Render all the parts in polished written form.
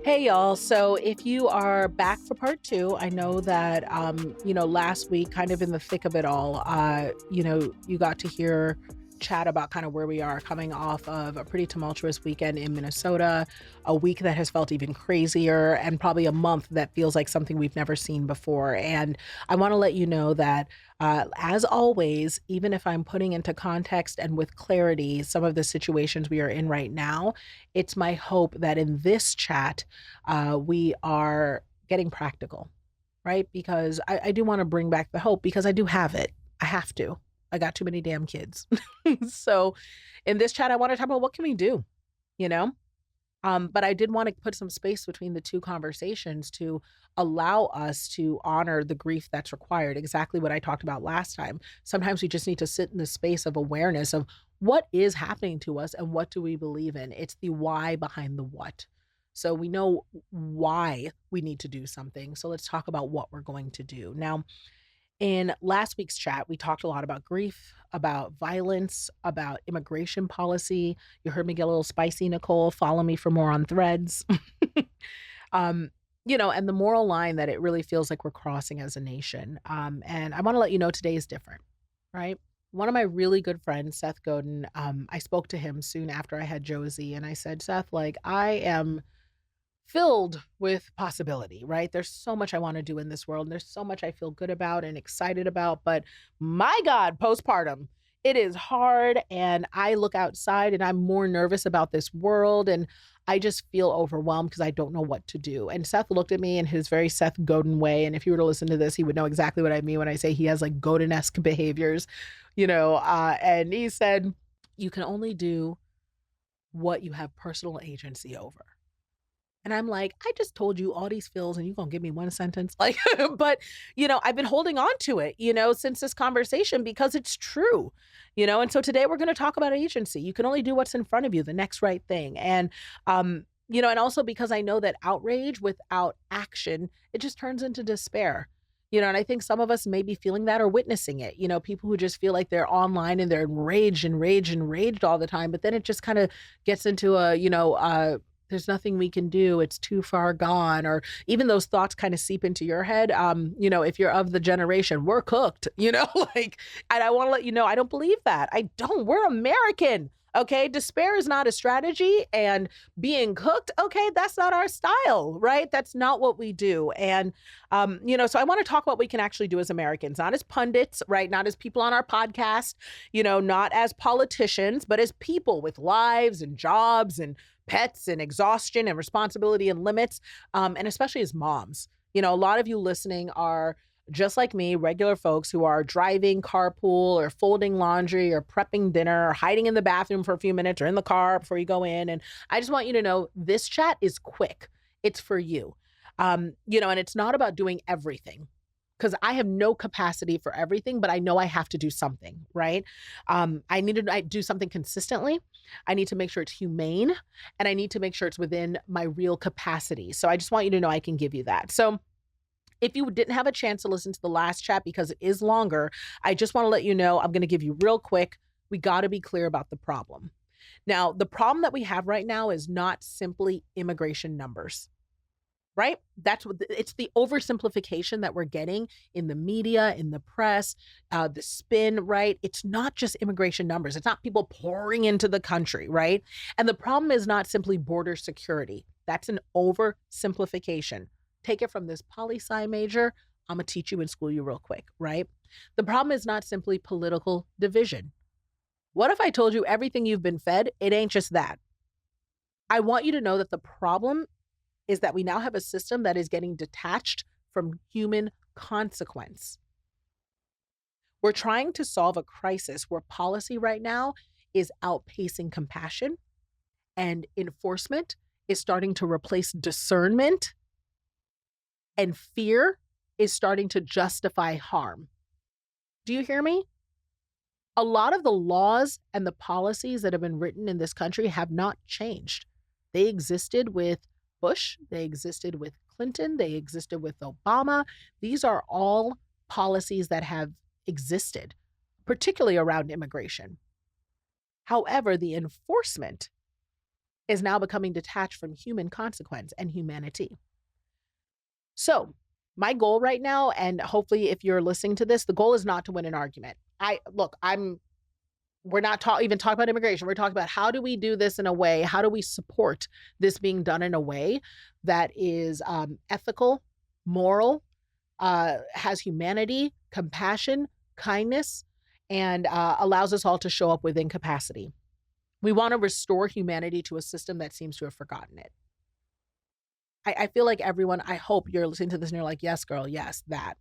Hey y'all. So if you are back for part two, I know that last week, kind of in the thick of it all, you got to hear chat about kind of where we are coming off of a pretty tumultuous weekend in Minnesota, a week that has felt even crazier, and probably a month that feels like something we've never seen before. And I want to let you know that as always, even if I'm putting into context and with clarity some of the situations we are in right now, it's my hope that in this chat, we are getting practical, right? Because I do want to bring back the hope because I do have it. I have to. I got too many damn kids. So in this chat, I want to talk about what can we do, you know? But I did want to put some space between the two conversations to allow us to honor the grief that's required. Exactly what I talked about last time. Sometimes we just need to sit in the space of awareness of what is happening to us and what do we believe in. It's the why behind the what. So we know why we need to do something. So let's talk about what we're going to do. Now, in last week's chat, we talked a lot about grief, about violence, about immigration policy. You heard me get a little spicy, Nicole. Follow me for more on threads. um, and the moral line that it really feels like we're crossing as a nation. And I want to let you know today is different, right? One of my really good friends, Seth Godin, I spoke to him soon after I had Josie, and I said, Seth, like, I am filled with possibility, right? There's so much I want to do in this world. And there's so much I feel good about and excited about. But my God, postpartum, it is hard. And I look outside and I'm more nervous about this world. And I just feel overwhelmed because I don't know what to do. And Seth looked at me in his very Seth Godin way. And if you were to listen to this, he would know exactly what I mean when I say he has like Godin-esque behaviors, and he said, you can only do what you have personal agency over. And I'm like, I just told you all these feels and you gonna give me one sentence? Like, but I've been holding on to it, since this conversation because it's true, and so today we're gonna talk about agency. You can only do what's in front of you, the next right thing. And and also because I know that outrage without action, it just turns into despair. And I think some of us may be feeling that or witnessing it, people who just feel like they're online and they're enraged all the time, but then it just kind of gets into there's nothing we can do. It's too far gone. Or even those thoughts kind of seep into your head. If you're of the generation, we're cooked, like, and I want to let you know, I don't believe that. I don't. We're American. Okay. Despair is not a strategy, and being cooked. Okay. That's not our style, right? That's not what we do. And, so I want to talk about what we can actually do as Americans, not as pundits, right? Not as people on our podcast, not as politicians, but as people with lives and jobs and pets and exhaustion and responsibility and limits, and especially as moms. A lot of you listening are just like me, regular folks who are driving, carpool, or folding laundry, or prepping dinner, or hiding in the bathroom for a few minutes, or in the car before you go in. And I just want you to know this chat is quick. It's for you. And it's not about doing everything, because I have no capacity for everything, but I know I have to do something, right? I need to do something consistently. I need to make sure it's humane, and I need to make sure it's within my real capacity. So I just want you to know I can give you that. So if you didn't have a chance to listen to the last chat because it is longer, I just want to let you know, I'm going to give you real quick. We got to be clear about the problem. Now, the problem that we have right now is not simply immigration numbers. Right? That's what it's the oversimplification that we're getting in the media, in the press, the spin, right? It's not just immigration numbers. It's not people pouring into the country, right? And the problem is not simply border security. That's an oversimplification. Take it from this poli-sci major. I'm going to teach you in school you real quick, right? The problem is not simply political division. What if I told you everything you've been fed? It ain't just that. I want you to know that the problem is that we now have a system that is getting detached from human consequence. We're trying to solve a crisis where policy right now is outpacing compassion, and enforcement is starting to replace discernment, and fear is starting to justify harm. Do you hear me? A lot of the laws and the policies that have been written in this country have not changed. They existed with Bush, they existed with Clinton, they existed with Obama. These are all policies that have existed, particularly around immigration. However, the enforcement is now becoming detached from human consequence and humanity. So, my goal right now, and hopefully if you're listening to this, the goal is not to win an argument. We're not even talking about immigration. We're talking about how do we do this in a way, how do we support this being done in a way that is ethical, moral, has humanity, compassion, kindness, and allows us all to show up within capacity. We want to restore humanity to a system that seems to have forgotten it. I feel like everyone, I hope you're listening to this and you're like, yes, girl, yes, that.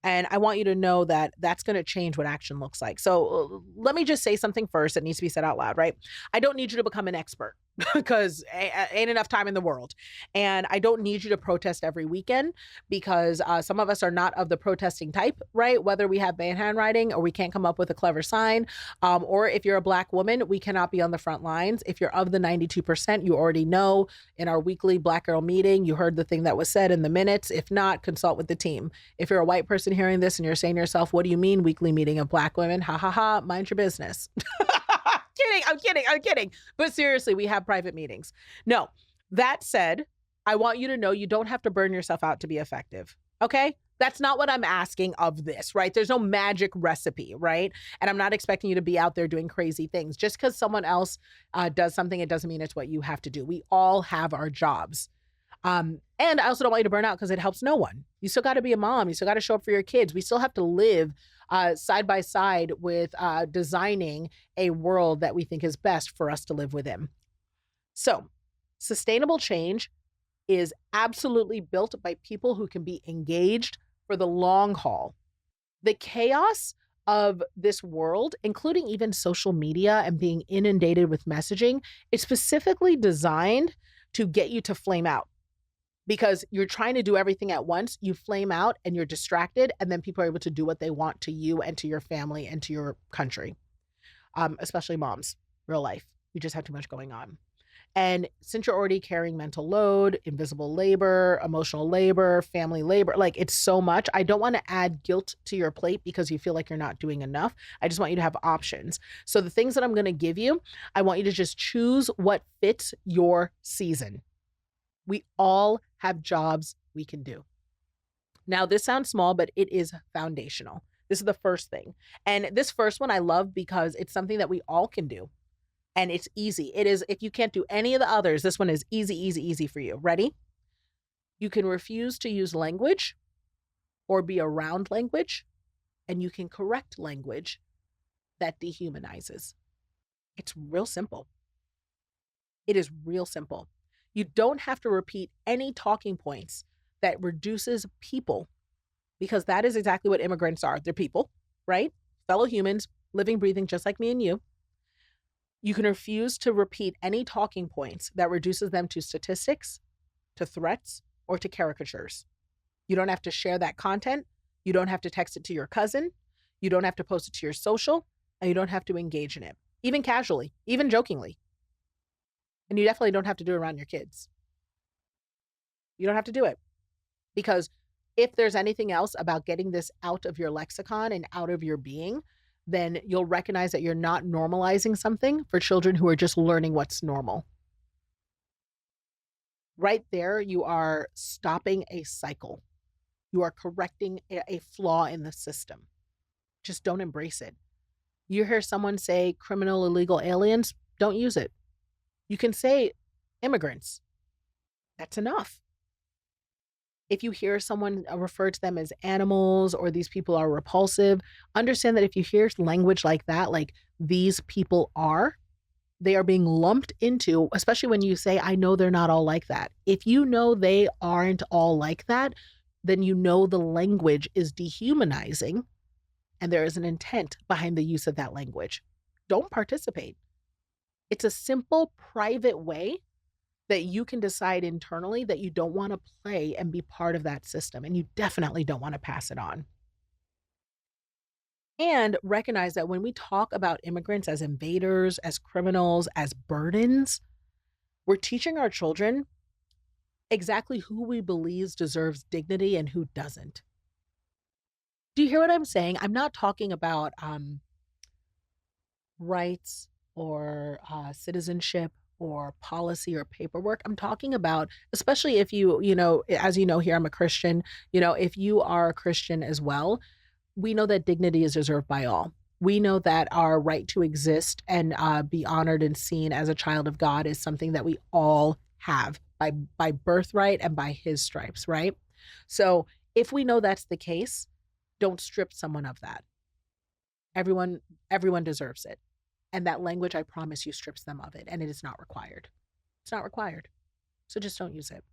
And I want you to know that that's going to change what action looks like. So let me just say something first that needs to be said out loud, right? I don't need you to become an expert because ain't enough time in the world. And I don't need you to protest every weekend because some of us are not of the protesting type, right? Whether we have bad handwriting or we can't come up with a clever sign, or if you're a Black woman, we cannot be on the front lines. If you're of the 92%, you already know in our weekly Black Girl meeting, you heard the thing that was said in the minutes. If not, consult with the team. If you're a white person hearing this and you're saying to yourself, what do you mean weekly meeting of Black women? Ha ha ha, mind your business. I'm kidding. But seriously, we have private meetings. No, that said, I want you to know you don't have to burn yourself out to be effective. Okay? That's not what I'm asking of this, right? There's no magic recipe, right? And I'm not expecting you to be out there doing crazy things. Just because someone else does something, it doesn't mean it's what you have to do. We all have our jobs. And I also don't want you to burn out because it helps no one. You still got to be a mom. You still got to show up for your kids. We still have to live side by side with designing a world that we think is best for us to live within. So, sustainable change is absolutely built by people who can be engaged for the long haul. The chaos of this world, including even social media and being inundated with messaging, is specifically designed to get you to flame out. Because you're trying to do everything at once, you flame out and you're distracted, and then people are able to do what they want to you and to your family and to your country, especially moms, real life. We just have too much going on. And since you're already carrying mental load, invisible labor, emotional labor, family labor, like it's so much, I don't want to add guilt to your plate because you feel like you're not doing enough. I just want you to have options. So the things that I'm going to give you, I want you to just choose what fits your season. We all have jobs we can do. Now, this sounds small, but it is foundational. This is the first thing. And this first one I love because it's something that we all can do. And it's easy. It is, if you can't do any of the others, this one is easy for you. Ready? You can refuse to use language or be around language, and you can correct language that dehumanizes. It's real simple. It is real simple. You don't have to repeat any talking points that reduces people, because that is exactly what immigrants are. They're people, right? Fellow humans, living, breathing, just like me and you. You can refuse to repeat any talking points that reduces them to statistics, to threats, or to caricatures. You don't have to share that content. You don't have to text it to your cousin. You don't have to post it to your social, and you don't have to engage in it, even casually, even jokingly. And you definitely don't have to do it around your kids. You don't have to do it, because if there's anything else about getting this out of your lexicon and out of your being, then you'll recognize that you're not normalizing something for children who are just learning what's normal. Right there, you are stopping a cycle. You are correcting a flaw in the system. Just don't embrace it. You hear someone say criminal, illegal aliens, don't use it. You can say immigrants. That's enough. If you hear someone refer to them as animals or these people are repulsive, understand that if you hear language like that, like these people are, they are being lumped into, especially when you say, I know they're not all like that. If you know they aren't all like that, then you know the language is dehumanizing and there is an intent behind the use of that language. Don't participate. It's a simple, private way that you can decide internally that you don't want to play and be part of that system. And you definitely don't want to pass it on. And recognize that when we talk about immigrants as invaders, as criminals, as burdens, we're teaching our children exactly who we believe deserves dignity and who doesn't. Do you hear what I'm saying? I'm not talking about rights or citizenship or policy or paperwork. I'm talking about, especially if you, as you know, here I'm a Christian, if you are a Christian as well, we know that dignity is deserved by all. We know that our right to exist and be honored and seen as a child of God is something that we all have by birthright and by his stripes, right? So if we know that's the case, don't strip someone of that. Everyone deserves it. And that language, I promise you, strips them of it. And it is not required. It's not required. So just don't use it.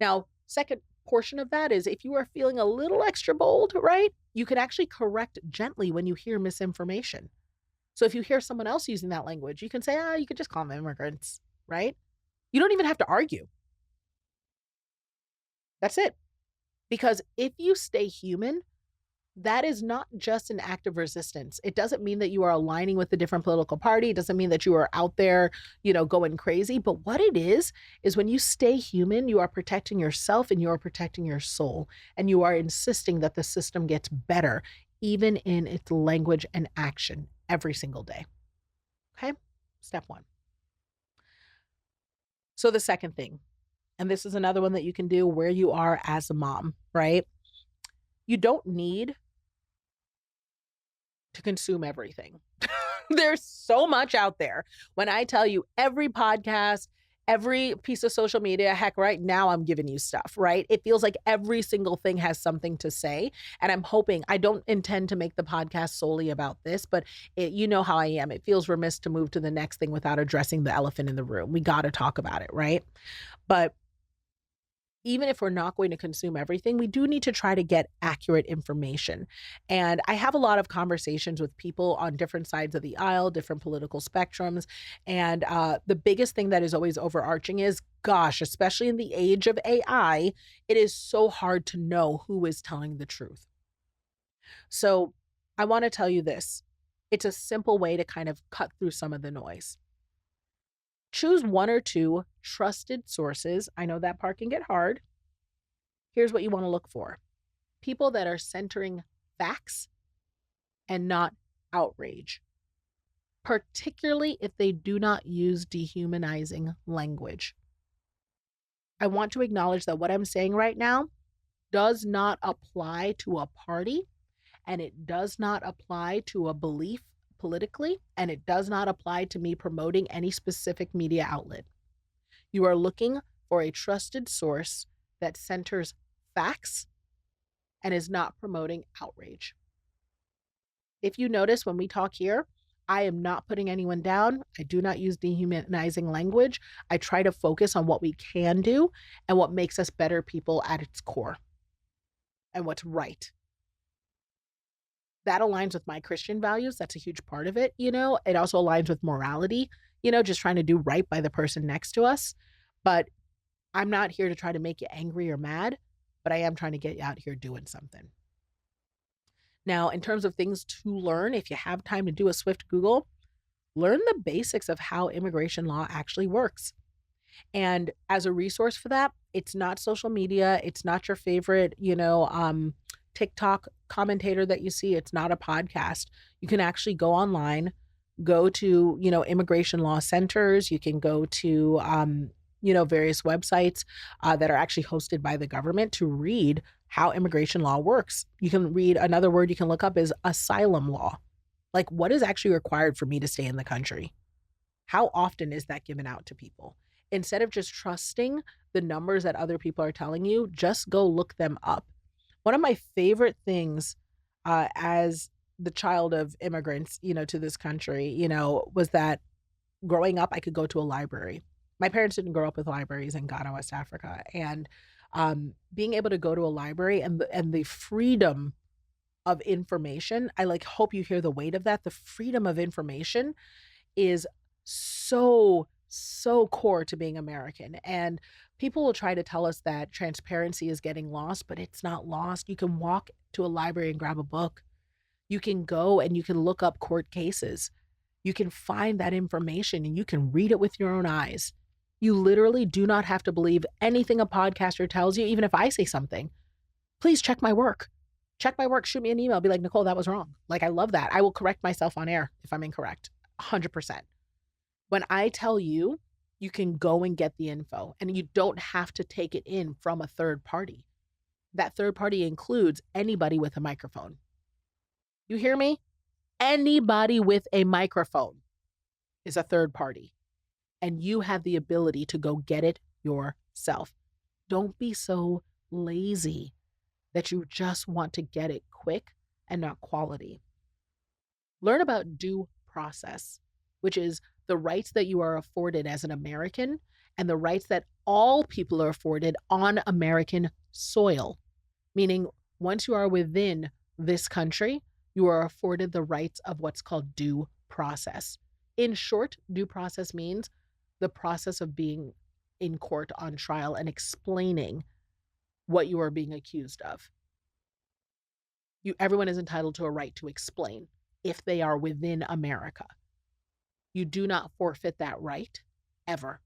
Now, second portion of that is if you are feeling a little extra bold, right? You can actually correct gently when you hear misinformation. So if you hear someone else using that language, you can say, you could just call them immigrants, right? You don't even have to argue. That's it. Because if you stay human, that is not just an act of resistance. It doesn't mean that you are aligning with a different political party. It doesn't mean that you are out there, going crazy. But what it is when you stay human, you are protecting yourself and you are protecting your soul. And you are insisting that the system gets better, even in its language and action every single day. Okay? Step one. So the second thing, and this is another one that you can do where you are as a mom, right? You don't need to consume everything. There's so much out there. When I tell you every podcast, every piece of social media, heck, right now I'm giving you stuff, right? It feels like every single thing has something to say. And I'm hoping, I don't intend to make the podcast solely about this, but you know how I am. It feels remiss to move to the next thing without addressing the elephant in the room. We got to talk about it, right? But even if we're not going to consume everything, we do need to try to get accurate information. And I have a lot of conversations with people on different sides of the aisle, different political spectrums. And the biggest thing that is always overarching is, gosh, especially in the age of AI, it is so hard to know who is telling the truth. So I want to tell you this. It's a simple way to kind of cut through some of the noise. Choose one or two trusted sources. I know that part can get hard. Here's what you want to look for. People that are centering facts and not outrage, particularly if they do not use dehumanizing language. I want to acknowledge that what I'm saying right now does not apply to a party, and it does not apply to a belief politically, and it does not apply to me promoting any specific media outlet. You are looking for a trusted source that centers facts and is not promoting outrage. If you notice when we talk here, I am not putting anyone down. I do not use dehumanizing language. I try to focus on what we can do and what makes us better people at its core and what's right. That aligns with my Christian values. That's a huge part of it. It also aligns with morality, just trying to do right by the person next to us. But I'm not here to try to make you angry or mad, but I am trying to get you out here doing something. Now, in terms of things to learn, if you have time to do a swift Google, learn the basics of how immigration law actually works. And as a resource for that, it's not social media. It's not your favorite, TikTok commentator that you see. It's not a podcast. You can actually go online, go to, immigration law centers. You can go to, various websites that are actually hosted by the government to read how immigration law works. You can read, another word you can look up is asylum law. Like, what is actually required for me to stay in the country? How often is that given out to people? Instead of just trusting the numbers that other people are telling you, just go look them up. One of my favorite things as the child of immigrants, to this country, was that growing up, I could go to a library. My parents didn't grow up with libraries in Ghana, West Africa. And being able to go to a library and the freedom of information, I hope you hear the weight of that. The freedom of information is so core to being American. And people will try to tell us that transparency is getting lost, but it's not lost. You can walk to a library and grab a book. You can go and you can look up court cases. You can find that information and you can read it with your own eyes. You literally do not have to believe anything a podcaster tells you, even if I say something. Please check my work. Check my work. Shoot me an email. Be like, Nicole, that was wrong. I love that. I will correct myself on air if I'm incorrect. 100%. When I tell you, you can go and get the info and you don't have to take it in from a third party. That third party includes anybody with a microphone. You hear me? Anybody with a microphone is a third party, and you have the ability to go get it yourself. Don't be so lazy that you just want to get it quick and not quality. Learn about due process, which is the rights that you are afforded as an American and the rights that all people are afforded on American soil. Meaning, once you are within this country, you are afforded the rights of what's called due process. In short, due process means the process of being in court on trial and explaining what you are being accused of. Everyone is entitled to a right to explain if they are within America. You do not forfeit that right ever.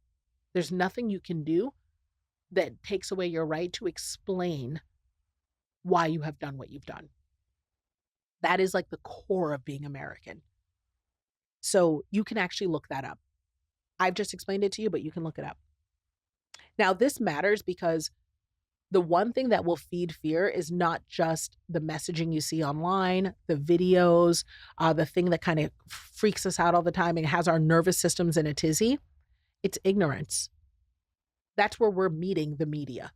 There's nothing you can do that takes away your right to explain why you have done what you've done. That is like the core of being American. So you can actually look that up. I've just explained it to you, but you can look it up. Now, this matters because the one thing that will feed fear is not just the messaging you see online, the videos, the thing that kind of freaks us out all the time and has our nervous systems in a tizzy. It's ignorance. That's where we're meeting the media.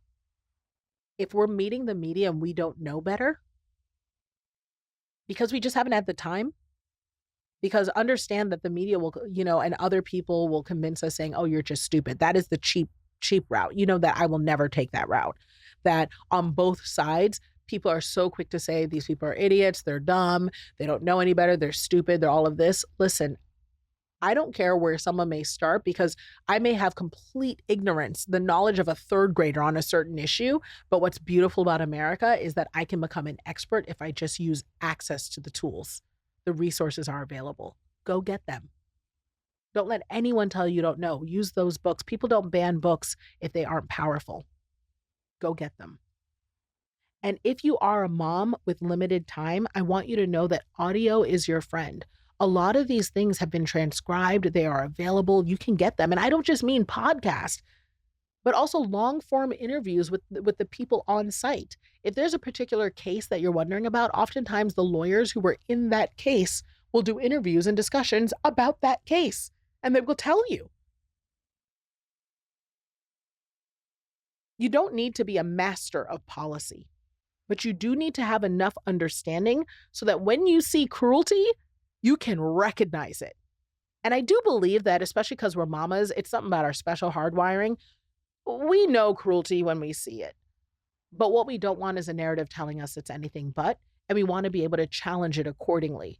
If we're meeting the media and we don't know better, because we just haven't had the time, because understand that the media will, and other people will convince us saying, oh, you're just stupid. That is the cheap route. You know that I will never take that route. That on both sides, people are so quick to say these people are idiots, they're dumb, they don't know any better, they're stupid, they're all of this. Listen, I don't care where someone may start because I may have complete ignorance, the knowledge of a third grader on a certain issue. But what's beautiful about America is that I can become an expert if I just use access to the tools. The resources are available. Go get them. Don't let anyone tell you don't know. Use those books. People don't ban books if they aren't powerful. Go get them. And if you are a mom with limited time, I want you to know that audio is your friend. A lot of these things have been transcribed. They are available. You can get them. And I don't just mean podcast, but also long form interviews with the people on site. If there's a particular case that you're wondering about, oftentimes the lawyers who were in that case will do interviews and discussions about that case, and they will tell you. You don't need to be a master of policy, but you do need to have enough understanding so that when you see cruelty, you can recognize it. And I do believe that, especially because we're mamas, it's something about our special hardwiring. We know cruelty when we see it. But what we don't want is a narrative telling us it's anything but, and we want to be able to challenge it accordingly,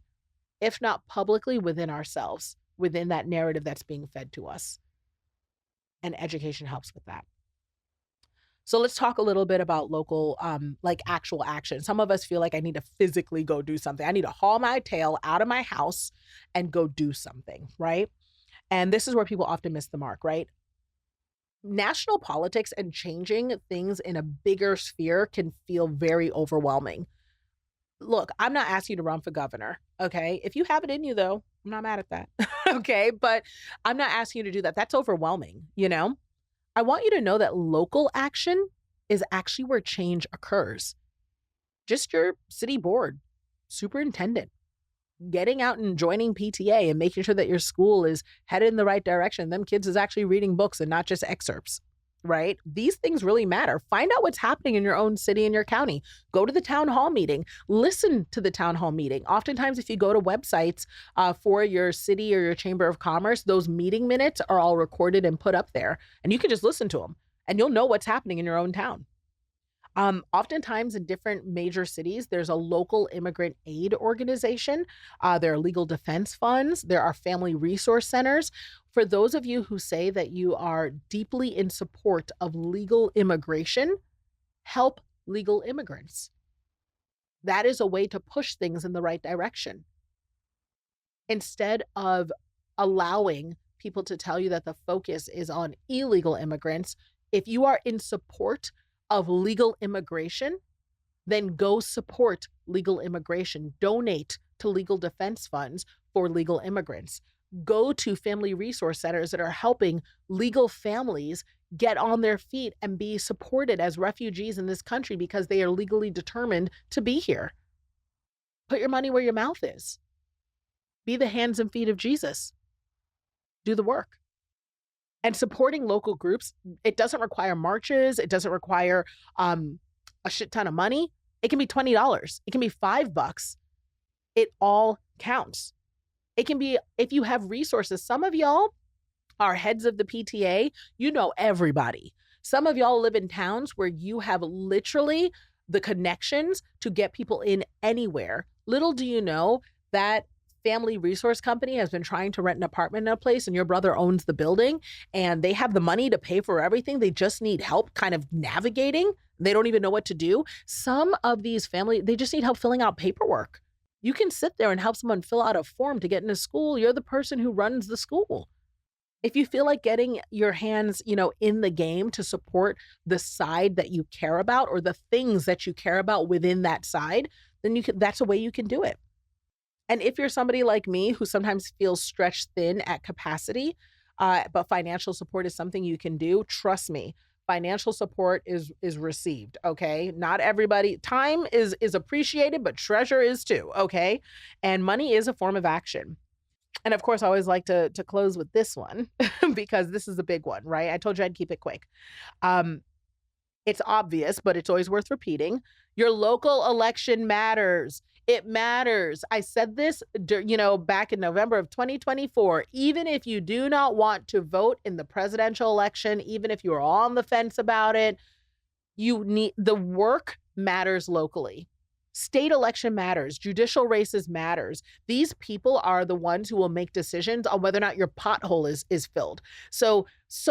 if not publicly, within ourselves, within that narrative that's being fed to us. And education helps with that. So let's talk a little bit about local, like actual action. Some of us feel like I need to physically go do something. I need to haul my tail out of my house and go do something, right? And this is where people often miss the mark, right? National politics and changing things in a bigger sphere can feel very overwhelming. Look, I'm not asking you to run for governor, okay? If you have it in you, though, I'm not mad at that, okay? But I'm not asking you to do that. That's overwhelming, I want you to know that local action is actually where change occurs. Just your city board, superintendent, getting out and joining PTA and making sure that your school is headed in the right direction. Them kids is actually reading books and not just excerpts, right? These things really matter. Find out what's happening in your own city and your county. Go to the town hall meeting. Listen to the town hall meeting. Oftentimes, if you go to websites for your city or your chamber of commerce, those meeting minutes are all recorded and put up there. And you can just listen to them and you'll know what's happening in your own town. Oftentimes in different major cities, there's a local immigrant aid organization. There are legal defense funds. There are family resource centers. For those of you who say that you are deeply in support of legal immigration, help legal immigrants. That is a way to push things in the right direction. Instead of allowing people to tell you that the focus is on illegal immigrants, if you are in support of legal immigration, then go support legal immigration. Donate to legal defense funds for legal immigrants. go to family resource centers that are helping legal families get on their feet and be supported as refugees in this country because they are legally determined to be here. Put your money where your mouth is. Be the hands and feet of Jesus. Do the work. And supporting local groups, it doesn't require marches. It doesn't require a shit ton of money. It can be $20. It can be $5. It all counts. It can be, if you have resources, some of y'all are heads of the PTA, you know everybody. Some of y'all live in towns where you have literally the connections to get people in anywhere. Little do you know that family resource company has been trying to rent an apartment in a place and your brother owns the building and they have the money to pay for everything. They just need help kind of navigating. They don't even know what to do. Some of these family, they just need help filling out paperwork. You can sit there and help someone fill out a form to get into school. You're the person who runs the school. If you feel like getting your hands, in the game to support the side that you care about or the things that you care about within that side, then that's a way you can do it. And if you're somebody like me who sometimes feels stretched thin at capacity, but financial support is something you can do, trust me, financial support is received, okay? Not everybody, time is appreciated, but treasure is too, okay? And money is a form of action. And of course, I always like to close with this one because this is a big one, right? I told you I'd keep it quick. It's obvious, but it's always worth repeating. Your local election matters. It matters. I said this, back in November of 2024. Even if you do not want to vote in the presidential election, even if you are on the fence about it, the work matters locally. State election matters. Judicial races matters. These people are the ones who will make decisions on whether or not your pothole is filled. So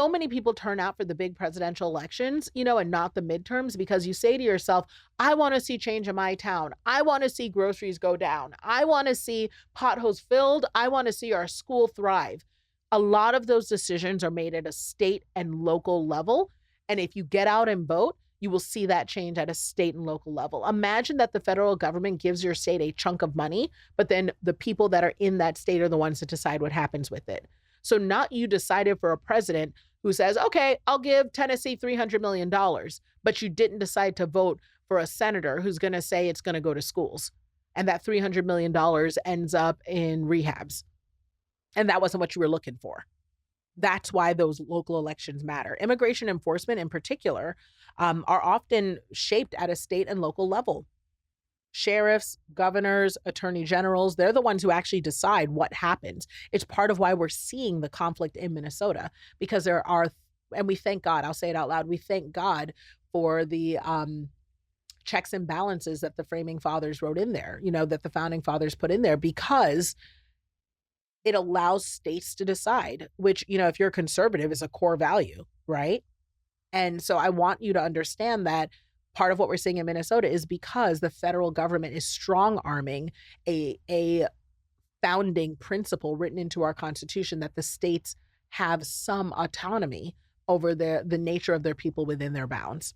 many people turn out for the big presidential elections, and not the midterms because you say to yourself, I want to see change in my town. I want to see groceries go down. I want to see potholes filled. I want to see our school thrive. A lot of those decisions are made at a state and local level. And if you get out and vote, you will see that change at a state and local level. Imagine that the federal government gives your state a chunk of money, but then the people that are in that state are the ones that decide what happens with it. So not you decided for a president who says, okay, I'll give Tennessee $300 million, but you didn't decide to vote for a senator who's going to say it's going to go to schools. And that $300 million ends up in rehabs. And that wasn't what you were looking for. That's why those local elections matter. Immigration enforcement in particular are often shaped at a state and local level. Sheriffs, governors, attorney generals, they're the ones who actually decide what happens. It's part of why we're seeing the conflict in Minnesota because there are, and we thank God, I'll say it out loud, we thank God for the checks and balances that the framing fathers wrote in there, that the founding fathers put in there because it allows states to decide, which, if you're a conservative is a core value, right? And so I want you to understand that part of what we're seeing in Minnesota is because the federal government is strong-arming a founding principle written into our Constitution that the states have some autonomy over the nature of their people within their bounds.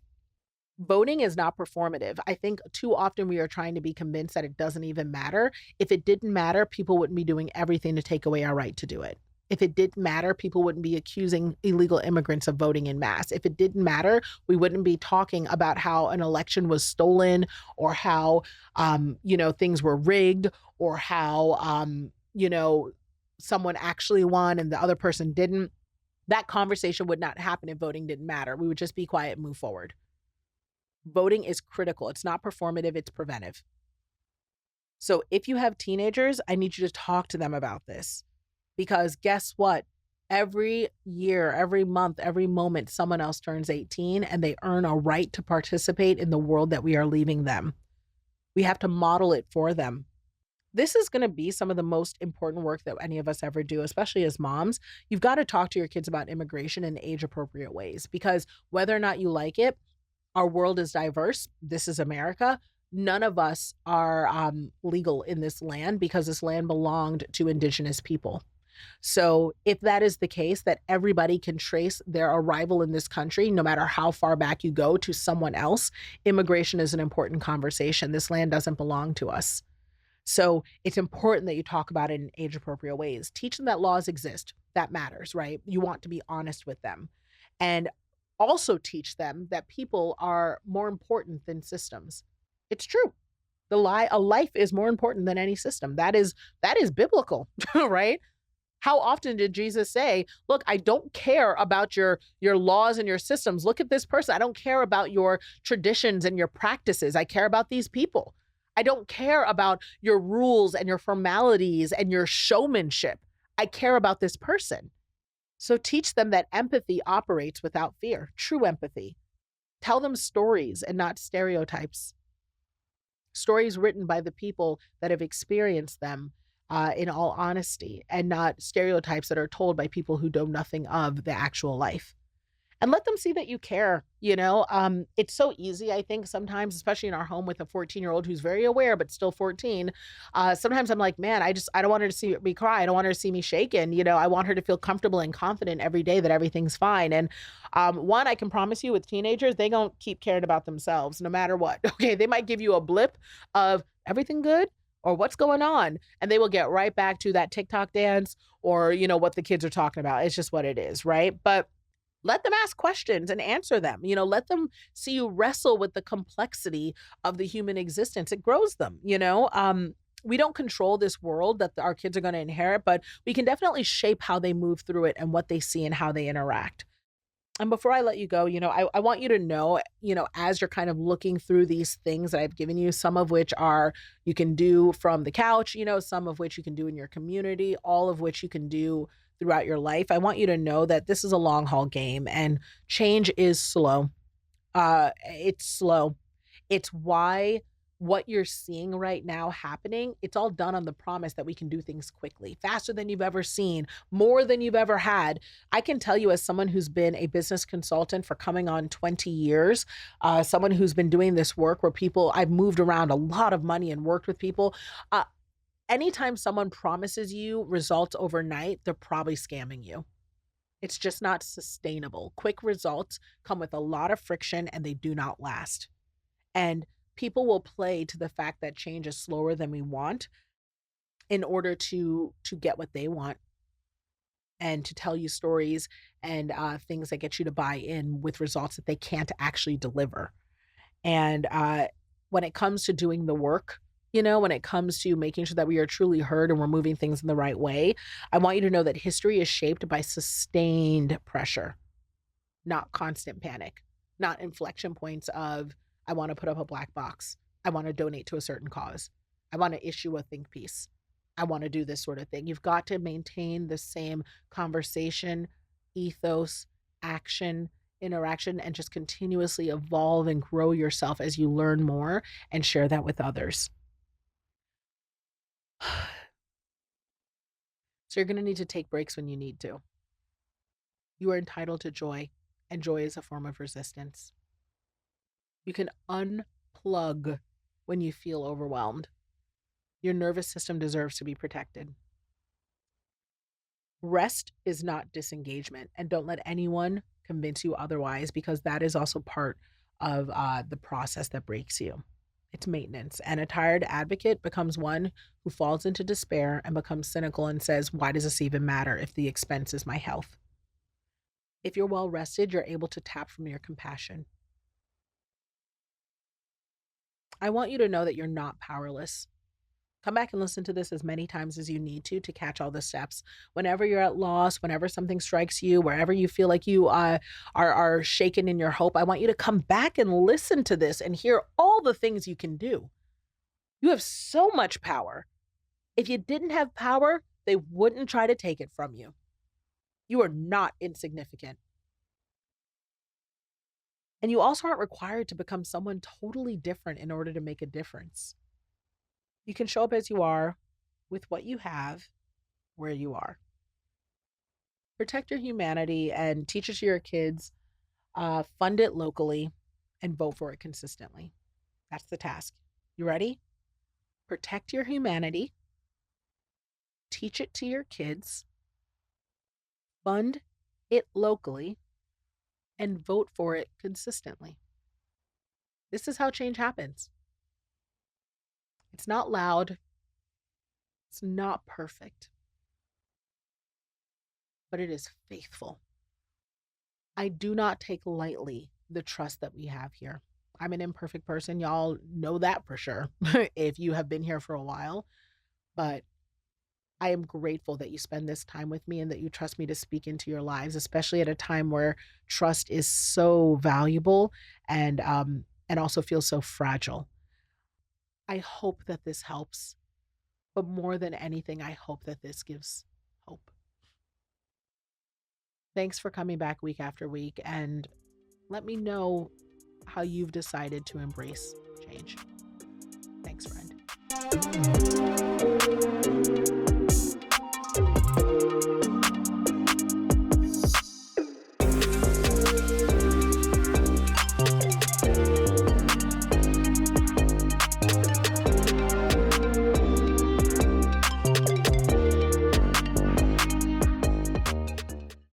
Voting is not performative. I think too often we are trying to be convinced that it doesn't even matter. If it didn't matter, people wouldn't be doing everything to take away our right to do it. If it didn't matter, people wouldn't be accusing illegal immigrants of voting in mass. If it didn't matter, we wouldn't be talking about how an election was stolen or how, things were rigged or how, someone actually won and the other person didn't. That conversation would not happen if voting didn't matter. We would just be quiet and move forward. Voting is critical. It's not performative, it's preventive. So if you have teenagers, I need you to talk to them about this because guess what? Every year, every month, every moment, someone else turns 18 and they earn a right to participate in the world that we are leaving them. We have to model it for them. This is going to be some of the most important work that any of us ever do, especially as moms. You've got to talk to your kids about immigration in age-appropriate ways because whether or not you like it, our world is diverse. This is America. None of us are legal in this land because this land belonged to indigenous people. So if that is the case, that everybody can trace their arrival in this country, no matter how far back you go, to someone else, immigration is an important conversation. This land doesn't belong to us. So it's important that you talk about it in age appropriate ways. Teach them that laws exist. That matters, right? You want to be honest with them. And also teach them that people are more important than systems. It's true. A life is more important than any system. That is biblical, right? How often did Jesus say, "Look, I don't care about your laws and your systems. Look at this person. I don't care about your traditions and your practices. I care about these people. I don't care about your rules and your formalities and your showmanship. I care about this person." So teach them that empathy operates without fear, true empathy. Tell them stories and not stereotypes. Stories written by the people that have experienced them, in all honesty, and not stereotypes that are told by people who know nothing of the actual life. And let them see that you care, you know? It's so easy, I think, sometimes, especially in our home with a 14-year-old who's very aware but still 14. Sometimes I'm like, man, I don't want her to see me cry. I don't want her to see me shaken. You know, I want her to feel comfortable and confident every day that everything's fine. And one, I can promise you with teenagers, they don't keep caring about themselves no matter what. Okay, they might give you a blip of everything good or what's going on, and they will get right back to that TikTok dance or, what the kids are talking about. It's just what it is, right? But let them ask questions and answer them. Let them see you wrestle with the complexity of the human existence. It grows them. We don't control this world that our kids are going to inherit, but we can definitely shape how they move through it and what they see and how they interact. And before I let you go, I want you to know, as you're kind of looking through these things that I've given you, some of which are you can do from the couch, some of which you can do in your community, all of which you can do throughout your life. I want you to know that this is a long haul game and change is slow. It's slow. It's why what you're seeing right now happening, it's all done on the promise that we can do things quickly, faster than you've ever seen, more than you've ever had. I can tell you, as someone who's been a business consultant for coming on 20 years, someone who's been doing this work where I've moved around a lot of money and worked with people. Anytime someone promises you results overnight, they're probably scamming you. It's just not sustainable. Quick results come with a lot of friction and they do not last. And people will play to the fact that change is slower than we want in order to get what they want and to tell you stories and things that get you to buy in with results that they can't actually deliver. And when it comes to doing the work, when it comes to making sure that we are truly heard and we're moving things in the right way, I want you to know that history is shaped by sustained pressure, not constant panic, not inflection points of, I want to put up a black box. I want to donate to a certain cause. I want to issue a think piece. I want to do this sort of thing. You've got to maintain the same conversation, ethos, action, interaction, and just continuously evolve and grow yourself as you learn more and share that with others. So you're going to need to take breaks when you need to. You are entitled to joy, and joy is a form of resistance. You can unplug when you feel overwhelmed. Your nervous system deserves to be protected. Rest is not disengagement, and don't let anyone convince you otherwise, because that is also part of the process that breaks you. It's maintenance. And a tired advocate becomes one who falls into despair and becomes cynical and says, why does this even matter if the expense is my health? If you're well rested, you're able to tap from your compassion. I want you to know that you're not powerless. Come back and listen to this as many times as you need to catch all the steps. Whenever you're at loss, whenever something strikes you, wherever you feel like you are shaken in your hope, I want you to come back and listen to this and hear all the things you can do. You have so much power. If you didn't have power, they wouldn't try to take it from you. You are not insignificant. And you also aren't required to become someone totally different in order to make a difference. You can show up as you are with what you have where you are. Protect your humanity and teach it to your kids, fund it locally, and vote for it consistently. That's the task. You ready? Protect your humanity, teach it to your kids, fund it locally, and vote for it consistently. This is how change happens. It's not loud. It's not perfect, but it is faithful. I do not take lightly the trust that we have here. I'm an imperfect person. Y'all know that for sure if you have been here for a while. But I am grateful that you spend this time with me and that you trust me to speak into your lives, especially at a time where trust is so valuable and also feels so fragile. I hope that this helps, but more than anything, I hope that this gives hope. Thanks for coming back week after week and let me know how you've decided to embrace change. Thanks, friend.